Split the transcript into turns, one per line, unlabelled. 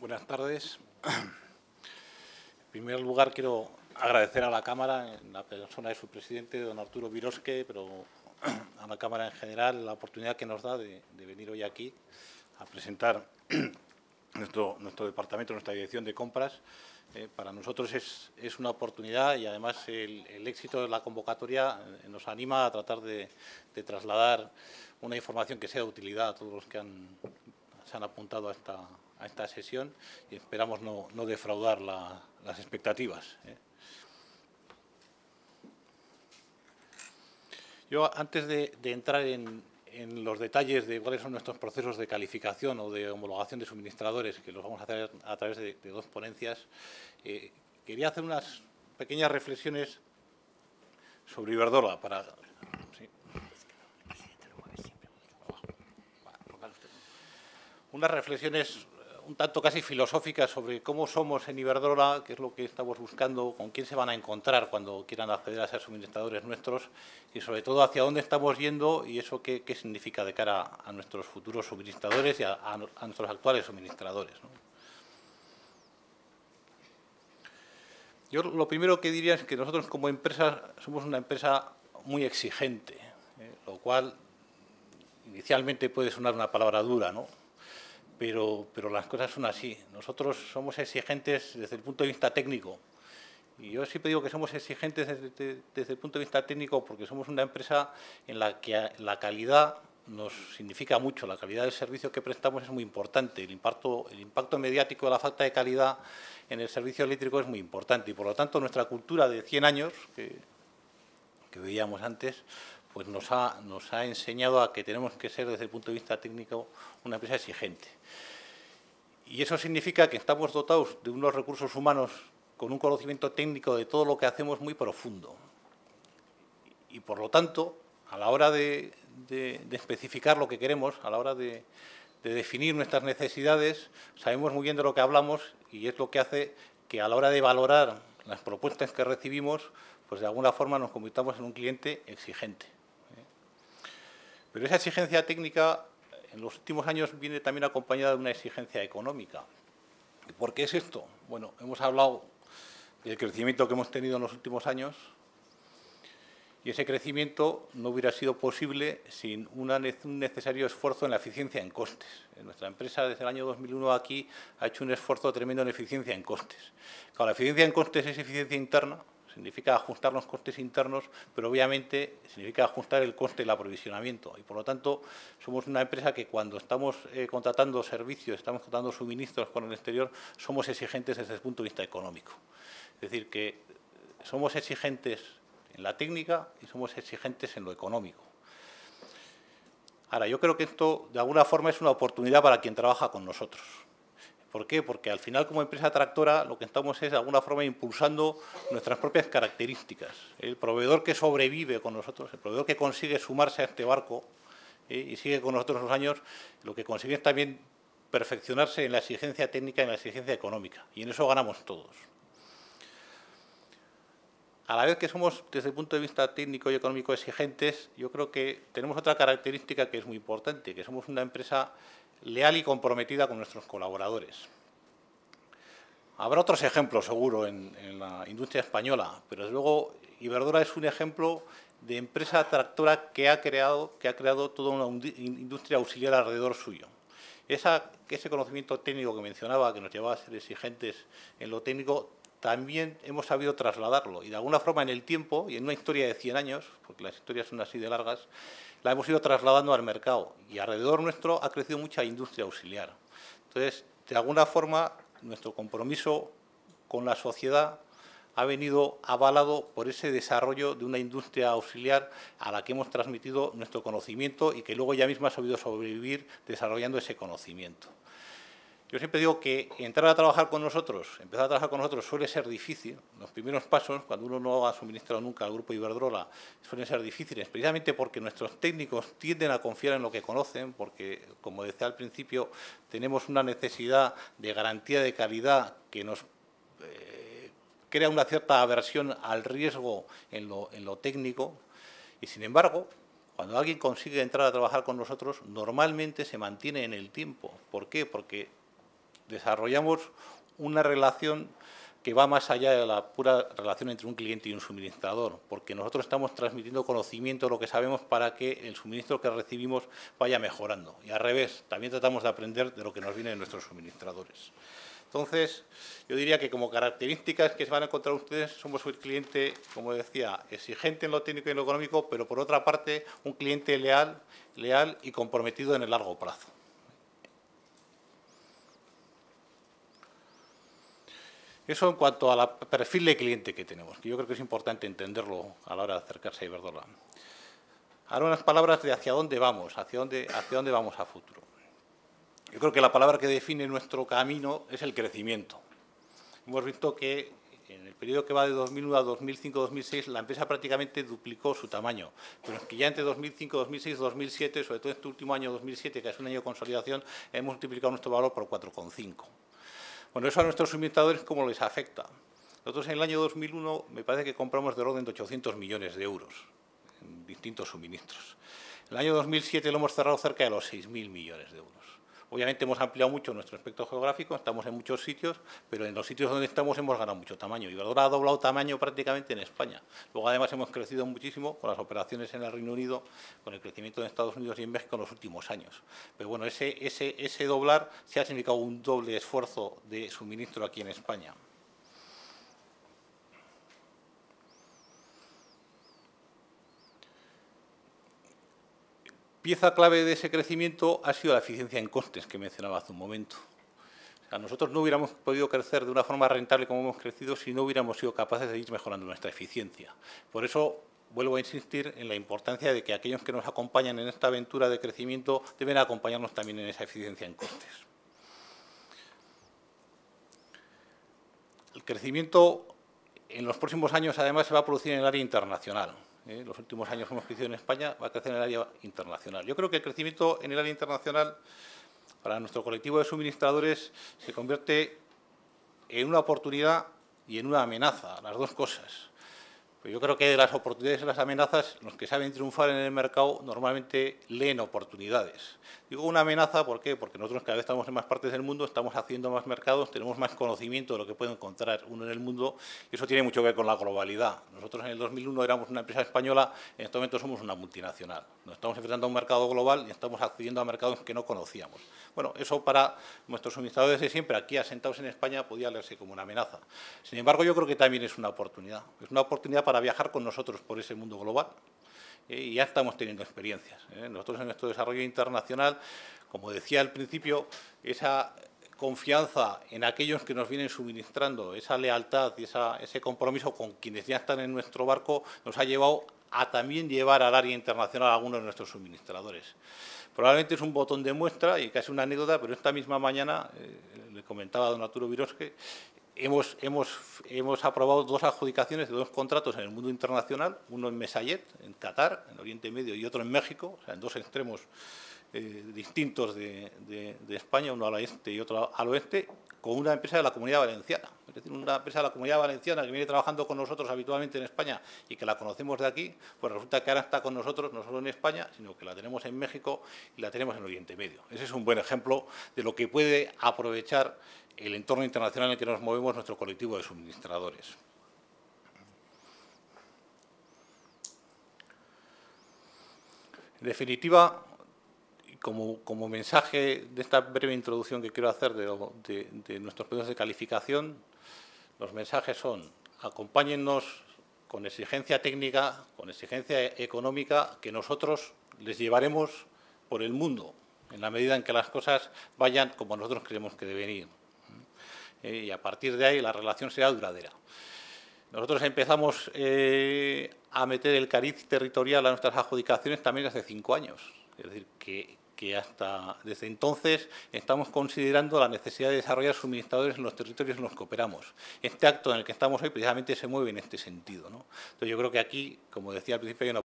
Buenas tardes. En primer lugar, quiero agradecer a la Cámara, en la persona de su presidente, don Arturo Virosque, pero a la Cámara en general, la oportunidad que nos da de venir hoy aquí a presentar nuestro departamento, nuestra dirección de compras. Para nosotros es una oportunidad y, además, el éxito de la convocatoria nos anima a tratar de trasladar una información que sea de utilidad a todos los que se han apuntado a esta sesión, y esperamos no defraudar las expectativas. Yo, antes de entrar en los detalles de cuáles son nuestros procesos de calificación o de homologación de suministradores, que los vamos a hacer a través de dos ponencias, quería hacer unas pequeñas reflexiones sobre Iberdrola para... ¿sí? Unas reflexiones un tanto casi filosóficas sobre cómo somos en Iberdrola, qué es lo que estamos buscando, con quién se van a encontrar cuando quieran acceder a ser suministradores nuestros y, sobre todo, hacia dónde estamos yendo y eso qué significa de cara a nuestros futuros suministradores y a nuestros actuales suministradores, ¿no? Yo lo primero que diría es que nosotros, como empresa, somos una empresa muy exigente, lo cual inicialmente puede sonar una palabra dura, ¿no? Pero las cosas son así. Nosotros somos exigentes desde el punto de vista técnico. Y yo siempre digo que somos exigentes desde el punto de vista técnico porque somos una empresa en la que la calidad nos significa mucho. La calidad del servicio que prestamos es muy importante. El impacto mediático de la falta de calidad en el servicio eléctrico es muy importante. Y, por lo tanto, nuestra cultura de 100 años, que veíamos antes, pues nos ha enseñado a que tenemos que ser, desde el punto de vista técnico, una empresa exigente. Y eso significa que estamos dotados de unos recursos humanos con un conocimiento técnico de todo lo que hacemos muy profundo. Y, por lo tanto, a la hora de especificar lo que queremos, a la hora de definir nuestras necesidades, sabemos muy bien de lo que hablamos, y es lo que hace que, a la hora de valorar las propuestas que recibimos, pues de alguna forma nos convirtamos en un cliente exigente. Pero esa exigencia técnica, en los últimos años, viene también acompañada de una exigencia económica. ¿Por qué es esto? Bueno, hemos hablado del crecimiento que hemos tenido en los últimos años, y ese crecimiento no hubiera sido posible sin un necesario esfuerzo en la eficiencia en costes. Nuestra empresa, desde el año 2001 aquí, ha hecho un esfuerzo tremendo en eficiencia en costes. Claro, la eficiencia en costes es eficiencia interna, significa ajustar los costes internos, pero obviamente significa ajustar el coste del aprovisionamiento. Y, por lo tanto, somos una empresa que, cuando estamos contratando servicios, estamos contratando suministros con el exterior, somos exigentes desde el punto de vista económico. Es decir, que somos exigentes en la técnica y somos exigentes en lo económico. Ahora, yo creo que esto, de alguna forma, es una oportunidad para quien trabaja con nosotros. ¿Por qué? Porque, al final, como empresa tractora, lo que estamos es, de alguna forma, impulsando nuestras propias características. El proveedor que sobrevive con nosotros, el proveedor que consigue sumarse a este barco y sigue con nosotros los años, lo que consigue es también perfeccionarse en la exigencia técnica y en la exigencia económica. Y en eso ganamos todos. A la vez que somos, desde el punto de vista técnico y económico, exigentes, yo creo que tenemos otra característica que es muy importante, que somos una empresa leal y comprometida con nuestros colaboradores. Habrá otros ejemplos, seguro, en la industria española, pero, desde luego, Iberdrola es un ejemplo de empresa tractora que ha creado toda una industria auxiliar alrededor suyo. Ese conocimiento técnico que mencionaba, que nos llevaba a ser exigentes en lo técnico, también hemos sabido trasladarlo, y, de alguna forma, en el tiempo, y en una historia de 100 años, porque las historias son así de largas, la hemos ido trasladando al mercado, y alrededor nuestro ha crecido mucha industria auxiliar. Entonces, de alguna forma, nuestro compromiso con la sociedad ha venido avalado por ese desarrollo de una industria auxiliar a la que hemos transmitido nuestro conocimiento y que luego ella misma ha sabido sobrevivir desarrollando ese conocimiento. Yo siempre digo que empezar a trabajar con nosotros suele ser difícil. Los primeros pasos, cuando uno no ha suministrado nunca al grupo Iberdrola, suelen ser difíciles, precisamente porque nuestros técnicos tienden a confiar en lo que conocen, porque, como decía al principio, tenemos una necesidad de garantía de calidad que nos crea una cierta aversión al riesgo en lo técnico. Y, sin embargo, cuando alguien consigue entrar a trabajar con nosotros, normalmente se mantiene en el tiempo. ¿Por qué? Porque desarrollamos una relación que va más allá de la pura relación entre un cliente y un suministrador, porque nosotros estamos transmitiendo conocimiento de lo que sabemos para que el suministro que recibimos vaya mejorando. Y al revés, también tratamos de aprender de lo que nos viene de nuestros suministradores. Entonces, yo diría que como características que se van a encontrar ustedes, somos un cliente, como decía, exigente en lo técnico y en lo económico, pero por otra parte, un cliente leal y comprometido en el largo plazo. Eso en cuanto al perfil de cliente que tenemos, que yo creo que es importante entenderlo a la hora de acercarse a Iberdrola. Ahora unas palabras de hacia dónde vamos, hacia dónde vamos a futuro. Yo creo que la palabra que define nuestro camino es el crecimiento. Hemos visto que en el periodo que va de 2001 a 2005-2006 la empresa prácticamente duplicó su tamaño, pero es que ya entre 2005, 2006, 2007, sobre todo este último año 2007, que es un año de consolidación, hemos multiplicado nuestro valor por 4,5. Bueno, eso a nuestros suministradores, ¿cómo les afecta? Nosotros en el año 2001 me parece que compramos del orden de 800 millones de euros en distintos suministros. En el año 2007 lo hemos cerrado cerca de los 6.000 millones de euros. Obviamente hemos ampliado mucho nuestro espectro geográfico, estamos en muchos sitios, pero en los sitios donde estamos hemos ganado mucho tamaño. Iberdrola ha doblado tamaño prácticamente en España. Luego, además, hemos crecido muchísimo con las operaciones en el Reino Unido, con el crecimiento en Estados Unidos y en México en los últimos años. Pero bueno, ese doblar se ha significado un doble esfuerzo de suministro aquí en España. Pieza clave de ese crecimiento ha sido la eficiencia en costes que mencionaba hace un momento. O sea, nosotros no hubiéramos podido crecer de una forma rentable como hemos crecido si no hubiéramos sido capaces de ir mejorando nuestra eficiencia. Por eso vuelvo a insistir en la importancia de que aquellos que nos acompañan en esta aventura de crecimiento deben acompañarnos también en esa eficiencia en costes. El crecimiento en los próximos años, además, se va a producir en el área internacional. Los últimos años hemos crecido en España, va a crecer en el área internacional. Yo creo que el crecimiento en el área internacional para nuestro colectivo de suministradores se convierte en una oportunidad y en una amenaza, las dos cosas. Pero yo creo que de las oportunidades y las amenazas, los que saben triunfar en el mercado normalmente leen oportunidades. Digo una amenaza, ¿por qué? Porque nosotros cada vez estamos en más partes del mundo, estamos haciendo más mercados, tenemos más conocimiento de lo que puede encontrar uno en el mundo y eso tiene mucho que ver con la globalidad. Nosotros en el 2001 éramos una empresa española, en este momento somos una multinacional. Nos estamos enfrentando a un mercado global y estamos accediendo a mercados que no conocíamos. Bueno, eso para nuestros suministradores de siempre, aquí asentados en España, podía leerse como una amenaza. Sin embargo, yo creo que también es una oportunidad. Es una oportunidad para viajar con nosotros por ese mundo global. Y ya estamos teniendo experiencias. Nosotros en nuestro desarrollo internacional, como decía al principio, esa confianza en aquellos que nos vienen suministrando, esa lealtad y ese compromiso con quienes ya están en nuestro barco, nos ha llevado a también llevar al área internacional a algunos de nuestros suministradores. Probablemente es un botón de muestra y casi una anécdota, pero esta misma mañana, le comentaba a don Arturo Virosque, hemos aprobado 2 adjudicaciones de 2 contratos en el mundo internacional, uno en Mesayet, en Qatar, en Oriente Medio, y otro en México, o sea, en 2 extremos distintos de España, uno al este y otro al oeste, con una empresa de la Comunidad Valenciana. Es decir, una empresa de la Comunidad Valenciana que viene trabajando con nosotros habitualmente en España y que la conocemos de aquí, pues resulta que ahora está con nosotros no solo en España, sino que la tenemos en México y la tenemos en Oriente Medio. Ese es un buen ejemplo de lo que puede aprovechar el entorno internacional en el que nos movemos nuestro colectivo de suministradores. En definitiva, como mensaje de esta breve introducción que quiero hacer de nuestros procesos de calificación, los mensajes son: acompáñennos con exigencia técnica, con exigencia económica, que nosotros les llevaremos por el mundo, en la medida en que las cosas vayan como nosotros creemos que deben ir. Y a partir de ahí la relación será duradera. Nosotros empezamos a meter el cariz territorial a nuestras adjudicaciones también hace 5 años. Es decir, que hasta desde entonces estamos considerando la necesidad de desarrollar suministradores en los territorios en los que operamos. Este acto en el que estamos hoy precisamente se mueve en este sentido, ¿no? Entonces yo creo que aquí, como decía al principio, hay una